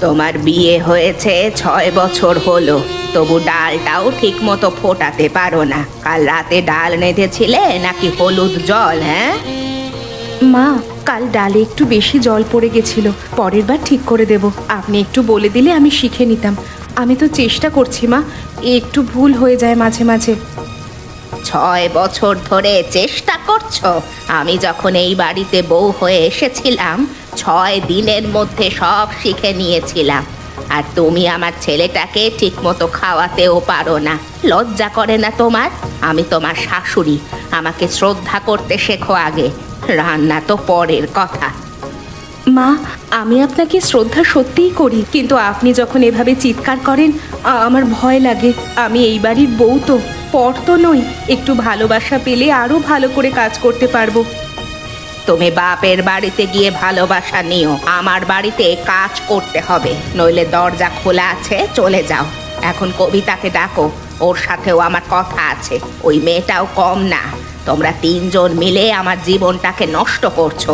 তোমার বিয়ে হয়েছে 6 বছর হলো, তবু ডালটাও ঠিক মতো ফোটাতে পারো না। কাল রাতে ডাল নেধেছিলে নাকি হলুদ জল? হ্যাঁ মা, কাল ডালে একটু বেশি জল পড়ে গেছিল, পরের বার ঠিক করে দেব। আপনি একটু বলে দিলে আমি শিখে নিতাম। আমি তো চেষ্টা করছি মা, একটু ভুল হয়ে যায় মাঝে মাঝে। 6 বছর ধরে চেষ্টা করছো? আমি যখন এই বাড়িতে বউ হয়ে এসেছিলাম 6 দিনের মধ্যে সব শিখে নিয়েছিলাম। আর তুমি আমার ছেলেটাকে ঠিক মতো খাওয়াতেও পারো না। লজ্জা করে না তোমার? আমি তোমার শাশুড়ি, আমাকে শ্রদ্ধা করতে শেখো আগে। রান্না তো পরের কথা। মা, আমি আপনাকে শ্রদ্ধা সত্যিই করি, কিন্তু আপনি যখন এভাবে চিৎকার করেন আমার ভয় লাগে। আমি এই বাড়ির বউ তো, পর তো নই। একটু ভালোবাসা পেলে আরো ভালো করে কাজ করতে পারবো। তুমি বাপের বাড়িতে গিয়ে ভালোবাসা নিও, আমার বাড়িতে কাজ করতে হবে, নইলে দরজা খোলা আছে, চলে যাও। এখন কবিতাকে ডাকো, ওর সাথেও আমার কথা আছে। ওই মেয়েটাও কম না। তোমরা 3জন মিলে আমার জীবনটাকে নষ্ট করছো।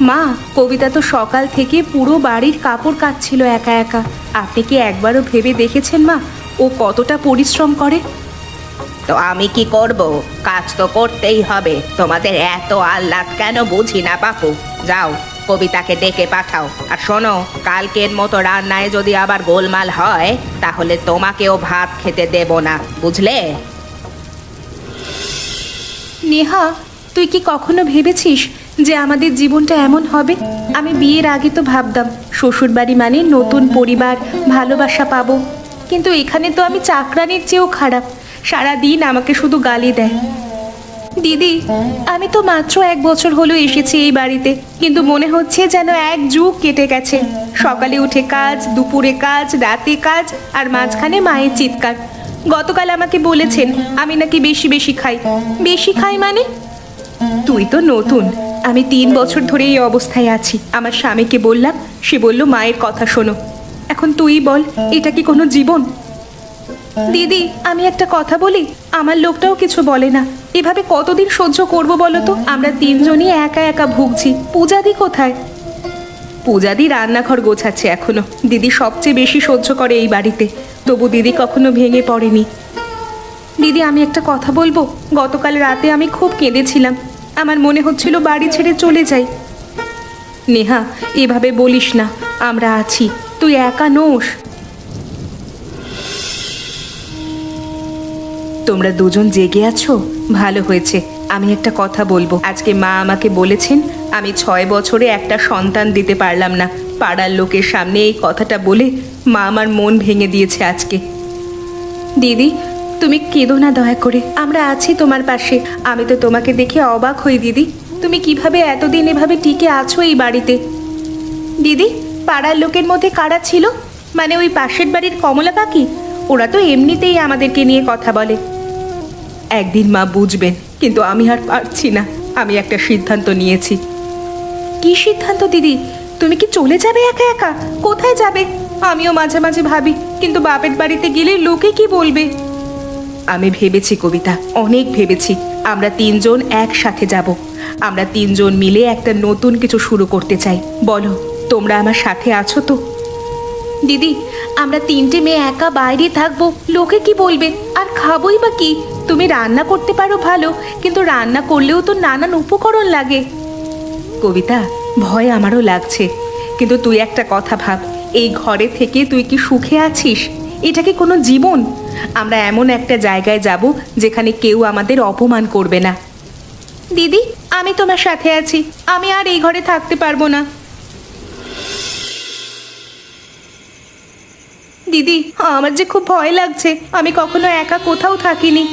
মা, কবিতা তো সকাল থেকে পুরো বাড়ির কাপড় কাচ্ছিল একা একা। আপনি কি একবারও ভেবে দেখেছেন মা, ও কতটা পরিশ্রম করে? তো আমি কি করব? কাজ তো করতেই হবে। তোমাদের এত আহ্লাদ কেন বুঝি না বাপু। যাও, কবিতাকে ডেকে পাঠাও। আর শোনো, কালকের মতো রান্নায় যদি আবার গোলমাল হয় তাহলে তোমাকেও ভাত খেতে দেব না, বুঝলে? নেহা, তুই কি কখনো ভেবেছিস যে আমাদের জীবনটা এমন হবে? আমি বিয়ের আগে তো ভাবতাম শ্বশুরবাড়ি মানে নতুন পরিবার, ভালোবাসা পাবো। কিন্তু এখানে তো আমি চাকরানির চেয়েও খারাপ। সারা দিন আমাকে শুধু গালি দেয়। দিদি, আমি তো মাত্র 1 বছর হলো এসেছি এই বাড়িতে, কিন্তু মনে হচ্ছে যেন 1 যুগ কেটে গেছে। সকালে উঠে কাজ, দুপুরে কাজ, রাতে কাজ, আর মাঝখানে মায়ের চিৎকার। গতকাল আমাকে বলেছেন আমি নাকি বেশি বেশি খাই। বেশি খাই মানে? তুই তো নতুন, আমি 3 বছর ধরে এই অবস্থায় আছি। আমার স্বামীকে বললাম, সে বলল মায়ের কথা শোনো। এখন তুই বল, এটা কি কোনো জীবন? দিদি, আমি একটা কথা বলি, আমার লোকটাও কিছু বলে না। এভাবে কতদিন সহ্য করব বলো তো? আমরা 3জনই একা একা ভুগছি। পূজাদি কোথায়? পূজাদি রান্নাঘর গোছাচ্ছে এখনো। দিদি সবচেয়ে বেশি সহ্য করে এই বাড়িতে, তবু দিদি কখনো ভেঙে পড়েনি। দিদি, আমি একটা কথা বলবো? গতকাল রাতে আমি খুব কেঁদেছিলাম। আমার মনে হচ্ছিল বাড়ি ছেড়ে চলে যাই। নেহা, এভাবে বলিস না, আমরা আছি, তুই একা নোস। তোমরা দুজন জেগে আছো, ভালো হয়েছে। আমি একটা কথা বলবো। আজকে মা আমাকে বলেছেন আমি 6 বছরে একটা সন্তান দিতে পারলাম না। পাড়ার লোকের সামনে এই কথাটা বলে মা আমার মন ভেঙে দিয়েছে আজকে। দিদি, তুমি কেঁদো না দয়া করে, আমরা আছি তোমার পাশে। আমি তো তোমাকে দেখে অবাক হই দিদি, তুমি কিভাবে এতদিন এভাবে টিকে আছো এই বাড়িতে। দিদি, পাড়ার লোকের মধ্যে কারা ছিল? মানে ওই পাশের বাড়ির কমলা কাকি? ওরা তো এমনিতেই আমাদেরকে নিয়ে কথা বলে। একদিন মা বুঝবেন, কিন্তু আমি আর পারছি না। আমি একটা সিদ্ধান্ত নিয়েছি। কি সিদ্ধান্ত দিদি? তুমি কি চলে যাবে একা একা? কোথায় যাবে? আমিও মাঝে মাঝে ভাবি, কিন্তু বাপের বাড়িতে গেলে লোকে কি বলবে? আমি ভেবেছি কবিতা, অনেক ভেবেছি। আমরা 3জন একসাথে যাব। আমরা 3জন মিলে একটা নতুন কিছু শুরু করতে চাই। বলো, তোমরা আমার সাথে আছো তো? দিদি, আমরা 3টে মেয়ে একা বাইরে থাকবো, লোকে কি বলবে? আর খাবোই বা কি? তুমি রান্না করতে পারো ভালো, কিন্তু রান্না করলেও তো নানান উপকরণ লাগে। কবিতা, ভয় আমারও লাগছে, কিন্তু তুই একটা কথা ভাব, এই ঘরে থেকে তুই কি সুখে আছিস? এটা কি কোনো জীবন? আমরা এমন একটা জায়গায় যাব যেখানে কেউ আমাদের অপমান করবে না। দিদি, আমি তোমার সাথে আছি। আমি আর এই ঘরে থাকতে পারবো না। দিদি, আমার যে খুব ভয় লাগছে। আমি কখনো একা কোথাও থাকিনি।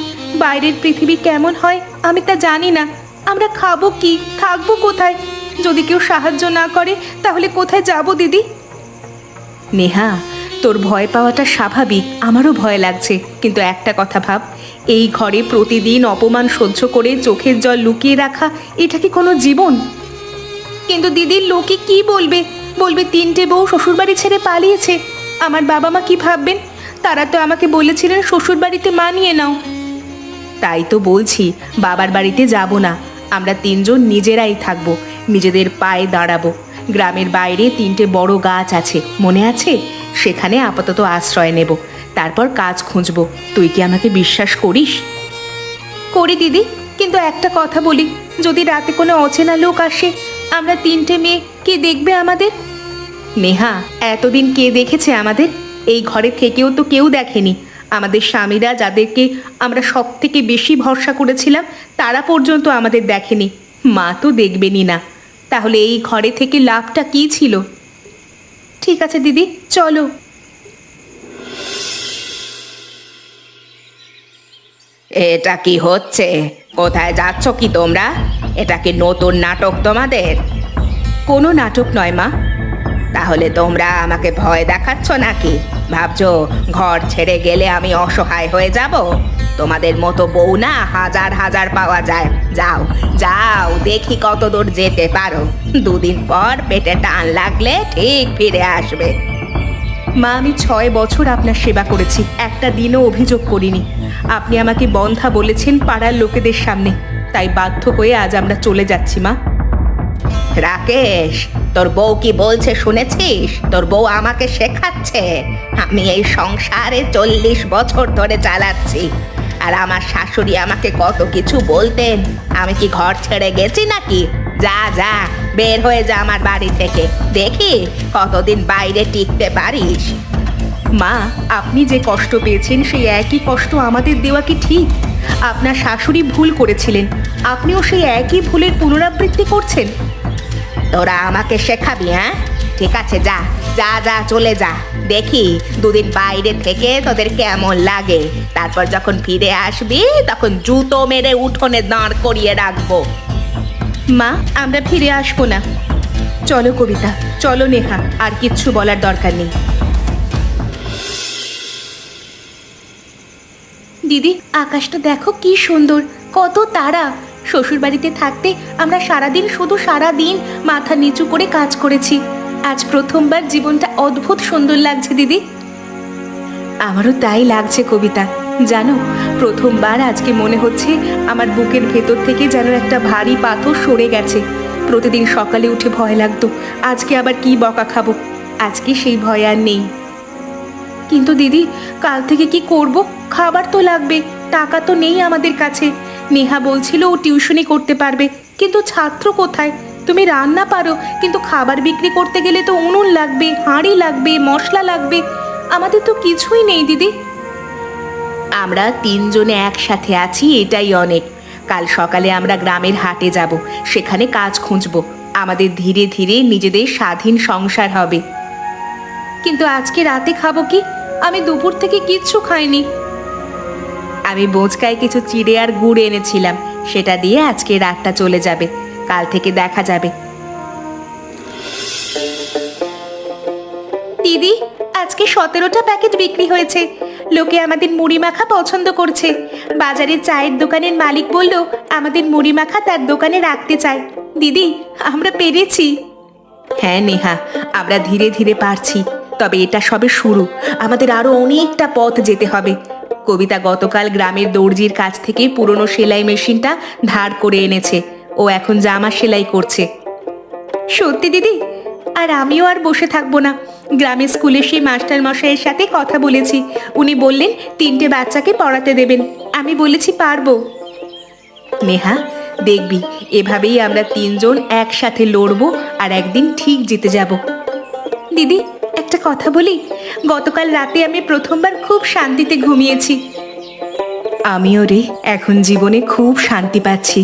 বাইরের পৃথিবী কেমন হয় আমি তা জানি না। আমরা খাবো কি, থাকবো কোথায়? যদি কেউ সাহায্য না করে তাহলে কোথায় যাব দিদি? নেহা, তোর ভয় পাওয়াটা স্বাভাবিক, আমারও ভয় লাগছে। কিন্তু একটা কথা ভাব, এই ঘরে প্রতিদিন অপমান সহ্য করে চোখের জল লুকিয়ে রাখা, এটা কি কোনো জীবন? কিন্তু দিদির লোকে কি বলবে? বলবে 3টে বউ শ্বশুরবাড়ি ছেড়ে পালিয়েছে। আমার বাবা মা কি ভাববেন? তারা তো আমাকে বলেছিলেন শ্বশুরবাড়িতে মানিয়ে নাও। তাই তো বলছি, বাবার বাড়িতে যাব না। আমরা 3জন নিজেরাই থাকবো, নিজেদের পায়ে দাঁড়াবো। গ্রামের বাইরে 3টে বড় গাছ আছে, মনে আছে? সেখানে আপাতত আশ্রয় নেব, তারপর কাজ খুঁজবো। তুই কি আমাকে বিশ্বাস করিস? করি দিদি, কিন্তু একটা কথা বলি, যদি রাতে কোনো অচেনা লোক আসে, আমরা 3টে মেয়ে, কে দেখবে আমাদের? নেহা, এতদিন কে দেখেছে আমাদের? এই ঘরে থেকেও তো কেউ দেখেনি। আমাদের স্বামীরা, যাদেরকে আমরা সব থেকে বেশি ভরসা করেছিলাম, তারা পর্যন্ত আমাদের দেখেনি। মা তো দেখবেনই না। তাহলে এই ঘরে থেকে লাভটা কি ছিল? ঠিক আছে দিদি, চলো। এটা কি হচ্ছে? কোথায় যাচ্ছ কি তোমরা? এটা কি নতুন নাটক তোমাদের? কোনো নাটক নয় মা। তাহলে তোমরা আমাকে ভয় দেখাচ্ছ নাকি? ভাবছো ঘর ছেড়ে গেলে আমি অসহায় হয়ে যাব? তোমাদের মতো বউ না হাজার হাজার পাওয়া যায়। যাও যাও, দেখি কত দূর যেতে পারো। 2 দিন পর পেটে টান লাগলে ঠিক ফিরে আসবে। মা, আমি 6 বছর আপনার সেবা করেছি, একটা দিনও অভিযোগ করিনি। আপনি আমাকে বন্ধা বলেছেন পাড়ার লোকেদের সামনে, তাই বাধ্য হয়ে আজ আমরা চলে যাচ্ছি মা। রাকেশ, তোর বউ কি বলছে শুনেছিস? তোর বউ আমাকে শেখাচ্ছে। আমি এই সংসারে 40 বছর ধরে চালাচ্ছি, আর আমার শাশুড়ি আমাকে কত কিছু বলতেন। আমি কি ঘর ছেড়ে গেছি নাকি? যা যা, বের হয়ে যা আমার বাড়ি থেকে, দেখি কতদিন বাইরে টিকতে পারিস। মা, আপনি যে কষ্ট পেয়েছেন সেই একই কষ্ট আমাদের দেওয়া কি ঠিক? আপনার শাশুড়ি ভুল করেছিলেন, আপনিও সেই একই ভুলের পুনরাবৃত্তি করছেন। তোরা আমাকে শেখাবি? হ্যাঁ, ঠিক আছে, যা যা যা, চলে যা। দেখি 2 দিন বাইরে থেকে তোদের কেমন লাগে। তারপর যখন ফিরে আসবি তখন জুতো মেরে উঠোনে দাঁড় করিয়ে রাখবো। মা, আমরা ফিরে আসবো না। চলো কবিতা, চলো নেহা, আর কিচ্ছু বলার দরকার নেই। দিদি, আকাশটা দেখো কি সুন্দর, কত তারা। শ্বশুর বাড়িতে থাকতে আমরা সারাদিন, শুধু সারাদিন মাথা নিচু করে কাজ করেছি। আজ প্রথমবার জীবনটা অদ্ভুত সুন্দর লাগছে দিদি। আমারও তাই লাগছে কবিতা। জানো, প্রথমবার আজকে মনে হচ্ছে আমার বুকের ভেতর থেকে যেন একটা ভারী পাথর সরে গেছে। প্রতিদিন সকালে উঠে ভয় লাগতো, আজকে আবার কি বকা খাবো। আজকে সেই ভয় আর নেই। কিন্তু দিদি, কাল থেকে কি করব? খাবার তো লাগবে, টাকা তো নেই আমাদের কাছে। নেহা বলছিল ও টিউশনি করতে পারবে, কিন্তু ছাত্র কোথায়? তুমি রান্না পারো, কিন্তু খাবার বিক্রি করতে গেলে তো উনুন লাগবে, হাঁড়ি লাগবে, মশলা লাগবে। আমাদের তো কিছুই নেই দিদি। আমরা 3 জনে একসাথে আছি, এটাই অনেক। কাল সকালে আমরা গ্রামের হাটে যাব, সেখানে কাজ খুঁজবো। আমাদের ধীরে ধীরে নিজেদের স্বাধীন সংসার হবে। কিন্তু আজকে রাতে খাবো কি? আমি দুপুর থেকে কিচ্ছু খাইনি। আমি বোঁচকায় কিছু চিড়ে আর গুড় এনেছিলাম, সেটা দিয়ে আজকে রাতটা চলে যাবে। কাল থেকে দেখা যাবে। দিদি, আজকে 17টা প্যাকেট বিক্রি হয়েছে। লোকে আমাদের মুড়ি মাখা পছন্দ করছে। বাজারের চায়ের দোকানের মালিক বলল আমাদের মুড়ি মাখা তার দোকানে রাখতে চায়। দিদি, আমরা পেরেছি। হ্যাঁ নেহা, আমরা ধীরে ধীরে পারছি। তবে এটা সবে শুরু, আমাদের আরো অনেকটা পথ যেতে হবে। কবিতা গতকাল গ্রামের দর্জির কাছ থেকে পুরনো সেলাই মেশিনটা ধার করে এনেছে। ও এখন জামা সেলাই করছে। সত্যি দিদি? আর আমিও আর বসে থাকবো না। গ্রামের স্কুলে সেই মাস্টার মশাইয়ের সাথে কথা বলেছি। উনি বললেন 3টে বাচ্চাকে পড়াতে দেবেন। আমি বলেছি পারবো। নেহা, দেখবি এভাবেই আমরা 3 জন একসাথে লড়বো, আর একদিন ঠিক জিতে যাব। দিদি, একটা কথা বলি, গতকাল রাতে আমি প্রথমবার খুব শান্তিতে ঘুমিয়েছি। আমিও রে, এখন জীবনে খুব শান্তি পাচ্ছি।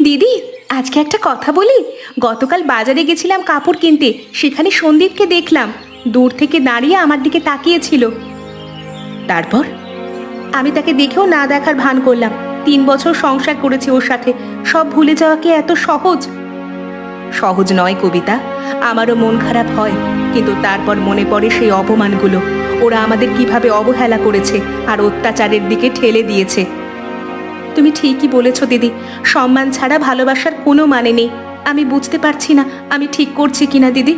দিদি, আজকে একটা কথা বলি। গতকাল বাজারে গেছিলাম কাপড় কিনতে, সেখানে সন্দীপকে দেখলাম। দূর থেকে দাঁড়িয়ে আমার দিকে তাকিয়েছিল। তারপর আমি তাকে দেখেও না দেখার ভান করলাম। 3 বছর সংসার করেছি ওর সাথে, সব ভুলে যাওয়া কি এত সহজ? সহজ নয় কবিতা, আমারও মন খারাপ হয়। কিন্তু তারপর মনে পড়ে সেই অপমানগুলো। ওরা আমাদের কিভাবে অবহেলা করেছে আর অত্যাচারের দিকে ঠেলে দিয়েছে। তুমি ঠিকই বলেছ দিদি, সম্মান ছাড়া ভালোবাসার কোনো মানে নেই। আমি বুঝতে পারছি না আমি ঠিক করছি কিনা দিদি।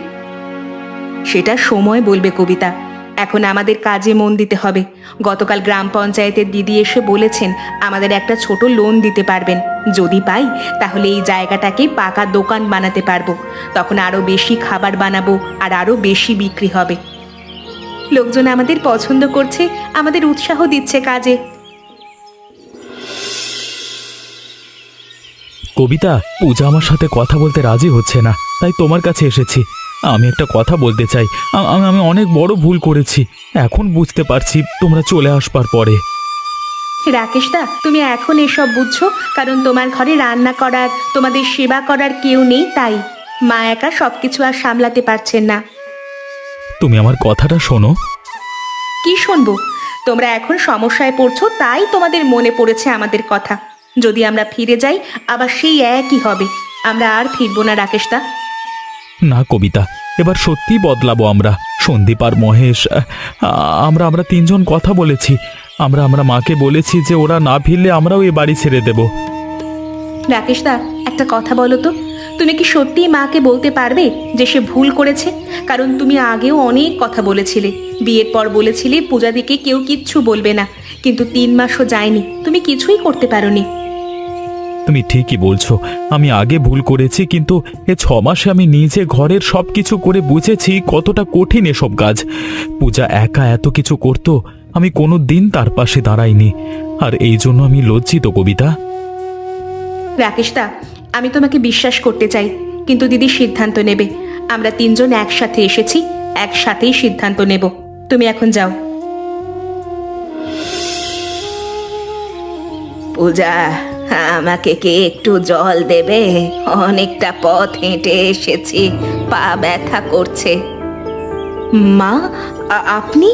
সেটা সময় বলবে কবিতা। এখন আমাদের কাজে মন দিতে হবে। গতকাল গ্রাম পঞ্চায়েতের দিদি এসে বলেছেন আমাদের একটা ছোট লোন দিতে পারবেন। যদি পাই তাহলে এই জায়গাটাকে পাকা দোকান বানাতে পারবো। তখন আরো বেশি খাবার বানাবো আর আরো বেশি বিক্রি হবে। লোকজন আমাদের পছন্দ করছে, আমাদের উৎসাহ দিচ্ছে কাজে। কবিতা, পূজা আমার সাথে কথা বলতে রাজি হচ্ছে না, তাই তোমার কাছে এসেছি। আমি একটা কথা বলতে চাই। আমি অনেক বড় ভুল করেছি। এখন বুঝতে পারছি তোমরা চলে আসবার পরে। রাকেশ দা, তুমি এখন এসব বুঝছো কারণ তোমার ঘরে রান্না করার, তোমাদের সেবা করার কেউ নেই, তাই মা একা সবকিছু আর সামলাতে পারছেন না। তুমি আমার কথাটা শোনো। কি শুনবো? তোমরা এখন সমস্যায় পড়ছো, তাই তোমাদের মনে পড়েছে আমাদের কথা। যদি আমরা ফিরে যাই আবার সেই একই হবে। আমরা আর ফিরবো না রাকেশ দা। না কবিতা, এবার সত্যি বদলাবো আমরা। সন্দীপ আর মহেশ, আমরা তিনজন কথা বলেছি। আমরা মাকে বলেছি যে ওরা না ফিরলে আমরাও এই বাড়ি ছেড়ে দেব। রাকেশ দা, একটা কথা বলো তো, তুমি কি সত্যিই মাকে বলতে পারবে যে সে ভুল করেছে? কারণ তুমি আগেও অনেক কথা বলেছিলে। বিয়ের পর বলেছিলে পূজাদিকে কেউ কিচ্ছু বলবে না, কিন্তু 3 মাসও যায়নি, তুমি কিছুই করতে পারোনি। তুমি ঠিকই বলছো, আমি আগে ভুল করেছি, কিন্তু এ 6 মাসে আমি নিজে ঘরের সব কিছু করে বুঝেছি কতটা কঠিন এসব কাজ। পূজা একা এত কিছু করতো, আমি কোনো দিন তার পাশে দাঁড়াইনি, আর এই জন্য আমি লজ্জিত কবিতা। রাকেশ দা, আমি তোমাকে বিশ্বাস করতে চাই, কিন্তু দিদি সিদ্ধান্ত নেবে। আমরা 3 জন একসাথে এসেছি, একসাথেই সিদ্ধান্ত নেব। তুমি এখন যাও। পূজা, আমাকে কি একটু জল দেবে? অনেকটা পথ হেঁটে এসেছি, পা ব্যথা করছে। মা, আপনি?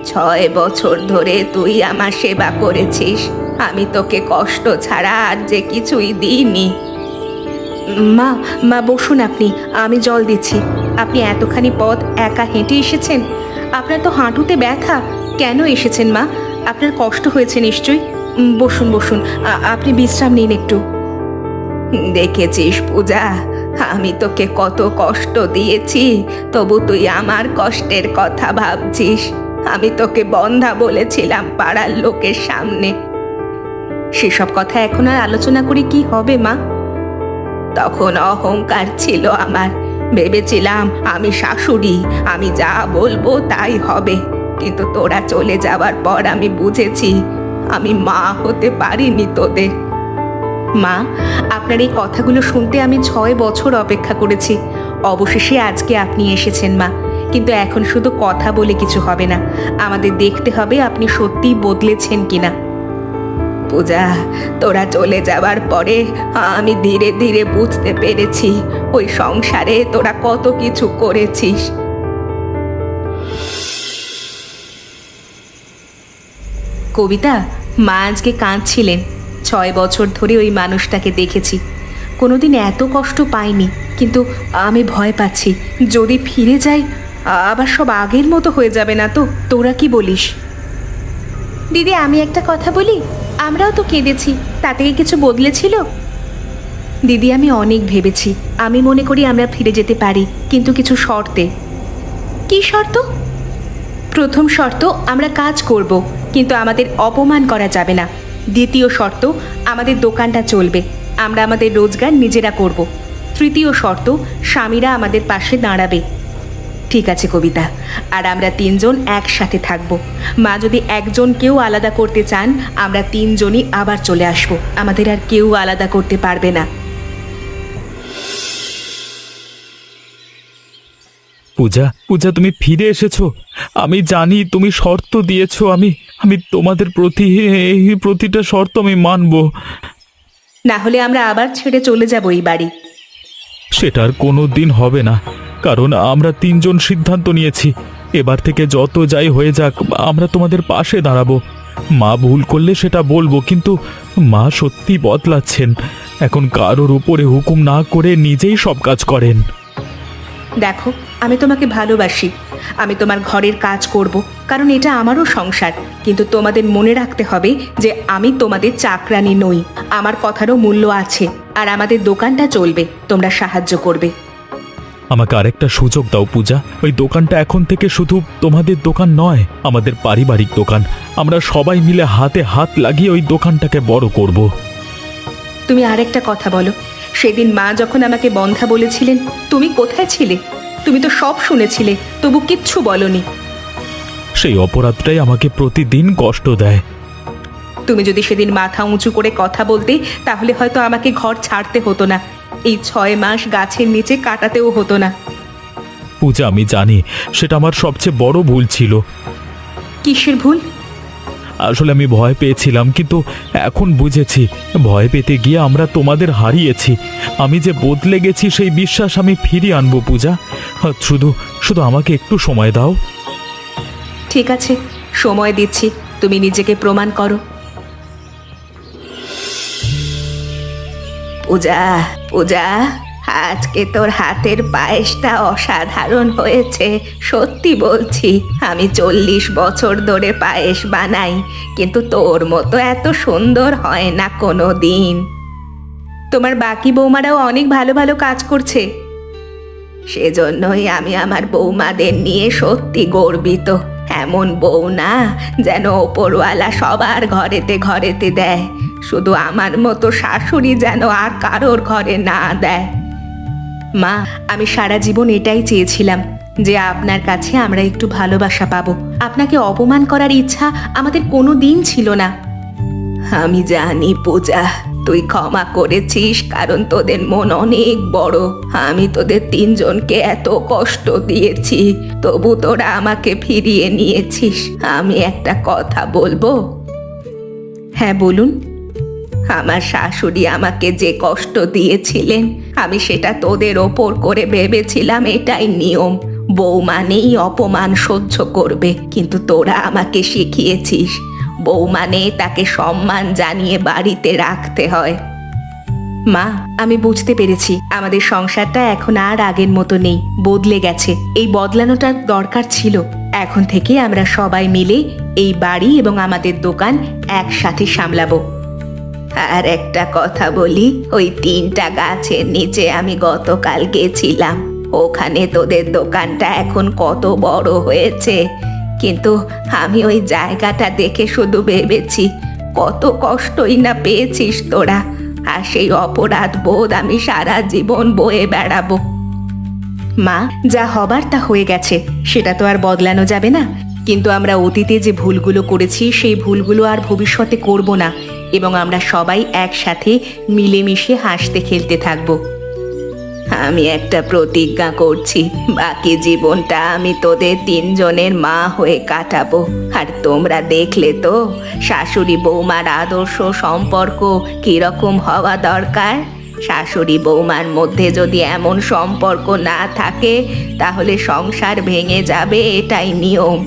6 বছর ধরে তুই আমার সেবা করেছিস, আমি তোকে কষ্ট ছাড়া আর যে কিছুই দিইনি। মা, মা বসুন আপনি, আমি জল দিচ্ছি। আপনি এতখানি পথ একা হেঁটে এসেছেন? আপনার তো হাঁটুতে ব্যথা। কেন এসেছেন মা? আপনার কষ্ট হয়েছে নিশ্চয়ই। বসুন বসুন, আপনি বিশ্রাম নিন একটু। দেখেছিস পূজা, আমি তোকে কত কষ্ট দিয়েছি, তবু তুই আমার কষ্টের কথা ভাবছিস। আমি তোকে বন্ধা বলেছিলাম পাড়ার লোকের সামনে। সেসব কথা এখন আর আলোচনা করে কি হবে মা? তখন অহংকার ছিল আমার, ভেবেছিলাম আমি শাশুড়ি, আমি যা বলবো তাই হবে। কিন্তু তোরা চলে যাবার পর আমি বুঝেছি আমি মা হতে পারিনি তোদের। মা, আপনার এই কথাগুলো শুনতে আমি 6 বছর অপেক্ষা করেছি। অবশেষে আজকে আপনি এসেছেন মা, কিন্তু এখন শুধু কথা বলে কিছু হবে না। আমাদের দেখতে হবে আপনি সত্যিই বদলেছেন কিনা। পূজা, তোরা চলে যাবার পরে আমি ধীরে ধীরে বুঝতে পেরেছি ওই সংসারে তোরা কত কিছু করেছিস। কবিতা, মা আজকে কাঁদছিলেন। 6 বছর ধরে ওই মানুষটাকে দেখেছি, কোনোদিন এত কষ্ট পাইনি, কিন্তু আমি ভয় পাচ্ছি যদি ফিরে যাই আবার সব আগের মতো হয়ে যাবে না তো? তোরা কি বলিস? দিদি, আমি একটা কথা বলি, আমরাও তো কেঁদেছি, তাতে কি কিছু বদলেছিল? দিদি, আমি অনেক ভেবেছি, আমি মনে করি আমরা ফিরে যেতে পারি, কিন্তু কিছু শর্তে। কি শর্ত? প্রথম শর্ত, আমরা কাজ করব, কিন্তু আমাদের অপমান করা যাবে না। দ্বিতীয় শর্ত, আমাদের দোকানটা চলবে, আমরা আমাদের রোজগার নিজেরা করব। তৃতীয় শর্ত, স্বামীরা আমাদের পাশে দাঁড়াবে। ঠিক আছে কবিতা, আর আমরা 3 জন একসাথে থাকব। মা যদি একজন কেউ আলাদা করতে চান, আমরা 3 জনই আবার চলে আসব, আমাদের আর কেউ আলাদা করতে পারবে না। পূজা, পূজা, তুমি ফিরে এসেছো। আমি জানি তুমি শর্ত দিয়েছো, আমি তোমাদের প্রতিটা শর্ত আমি মানব। না হলে আমরা আবার ছেড়ে চলে যাব এই বাড়ি। সেটা আর কোনো দিন হবে না, কারণ আমরা 3 জন সিদ্ধান্ত নিয়েছি, এবার থেকে যত যাই হয়ে যাক আমরা তোমাদের পাশে দাঁড়াবো। মা ভুল করলে সেটা বলবো, কিন্তু মা সত্যি বদলাচ্ছেন, এখন কারোর উপরে হুকুম না করে নিজেই সব কাজ করেন। দেখো, আমি তোমাকে ভালোবাসি, আমি তোমার ঘরের কাজ করব, কারণ এটা আমারও সংসার। কিন্তু তোমাদের মনে রাখতে হবে যে আমি তোমাদের চাকরানি নই, আমার কথারও মূল্য আছে, আর আমাদের দোকানটা চলবে, তোমরা সাহায্য করবে। আমাকে আরেকটা সুযোগ দাও পূজা। ওই দোকানটা এখন থেকে শুধু তোমাদের দোকান নয়, আমাদের পারিবারিক দোকান। আমরা সবাই মিলে হাতে হাত লাগিয়ে ওই দোকানটাকে বড় করব। তুমি আরেকটা কথা বলো, সেদিন মা যখন আমাকে বন্ধা বলেছিলেন তুমি কোথায় ছিলে? তুমি তো সব শুনেছিলে, তবু কিচ্ছু বলনি। সেই অপরাধটাই আমাকে প্রতিদিন কষ্ট দেয়। তুমি যদি সেদিন মাথা উঁচু করে কথা বলতে, তাহলে হয়তো আমাকে ঘর ছাড়তে হতো না, এই 6 মাস গাছের নিচে কাটাতেও হতো না। পূজা, আমি জানি সেটা আমার সবচেয়ে বড় ভুল ছিল। কিসের ভুল? আসলে আমি ভয় পেয়েছিলাম, কিন্তু এখন বুঝেছি ভয় পেতে গিয়ে আমরা তোমাদের হারিয়েছি। আমি যে বদলে গেছি সেই বিশ্বাস আমি ফিরিয়ে আনবো পূজা। শুধু শুধু আমাকে একটু সময় দাও। ঠিক আছে, সময় দিচ্ছি, তুমি নিজেকে প্রমাণ করো। পূজা, পূজা, আজকে তোর হাতের পায়েসটা অসাধারণ হয়েছে। সত্যি বলছি, আমি 40 বছর ধরে পায়েস বানাই, কিন্তু তোর মতো এত সুন্দর হয় না কোনো দিন। তোমার বাকি বৌমারাও অনেক ভালো ভালো কাজ করছে। সেজন্যই আমি আমার বৌমাদের নিয়ে সত্যি গর্বিত। এমন বউ না যেন ওপরওয়ালা সবার ঘরেতে ঘরেতে দেয়, শুধু আমার মতো শাশুড়ি যেন আর কারোর ঘরে না দেয়। মা, আমি সারা জীবন এটাই চেয়েছিলাম যে আপনার কাছে আমরা একটু ভালোবাসা পাবো। আপনাকে অপমান করার ইচ্ছা আমাদের কোনো দিন ছিল না। আমি জানি পূজা, তুই ক্ষমা করেছিস কারণ তোদের মন অনেক বড়। আমি তোদের 3 জনকে এত কষ্ট দিয়েছি, তবু তোরা আমাকে ফিরিয়ে নিয়েছিস। আমি একটা কথা বলবো? হ্যাঁ, বলুন। আমার শাশুড়ি আমাকে যে কষ্ট দিয়েছিলেন, আমি সেটা তোদের ওপর করে ভেবেছিলাম এটাই নিয়ম, বউ মানেই অপমান সহ্য করবে। কিন্তু তোরা আমাকে শিখিয়েছিস বউ মানে তাকে সম্মান জানিয়ে বাড়িতে রাখতে হয়। মা, আমি বুঝতে পেরেছি আমাদের সংসারটা এখন আর আগের মতো নেই, বদলে গেছে। এই বদলানোটার দরকার ছিল। এখন থেকে আমরা সবাই মিলে এই বাড়ি এবং আমাদের দোকান একসাথে সামলাবো। আর একটা কথা বলি, ওই 3টা গাছের নিচে আমি গতকাল গেছিলাম। ওখানে তোদের দোকানটা এখন কত বড় হয়েছে, কিন্তু আমি ওই জায়গাটা দেখে শুধু ভেবেছি কত কষ্টই না পেয়েছিস তোরা, আর সেই অপরাধ বোধ আমি সারা জীবন বয়ে বেড়াবো। মা, যা হবার তা হয়ে গেছে, সেটা তো আর বদলানো যাবে না। কিন্তু আমরা অতীতে যে ভুলগুলো করেছি সেই ভুলগুলো আর ভবিষ্যতে করব না, এবং আমরা সবাই একসাথে মিলেমিশে হাসতে খেলতে থাকবো। আমি একটা প্রতিজ্ঞা করছি, বাকি জীবনটা আমি তোদের 3 জনের মা হয়ে কাটাবো। আর তোমরা দেখলে তো শাশুড়ি বৌমার আদর্শ সম্পর্ক কিরকম হওয়া দরকার। শাশুড়ি বৌমার মধ্যে যদি এমন সম্পর্ক না থাকে, তাহলে সংসার ভেঙে যাবে, এটাই নিয়ম।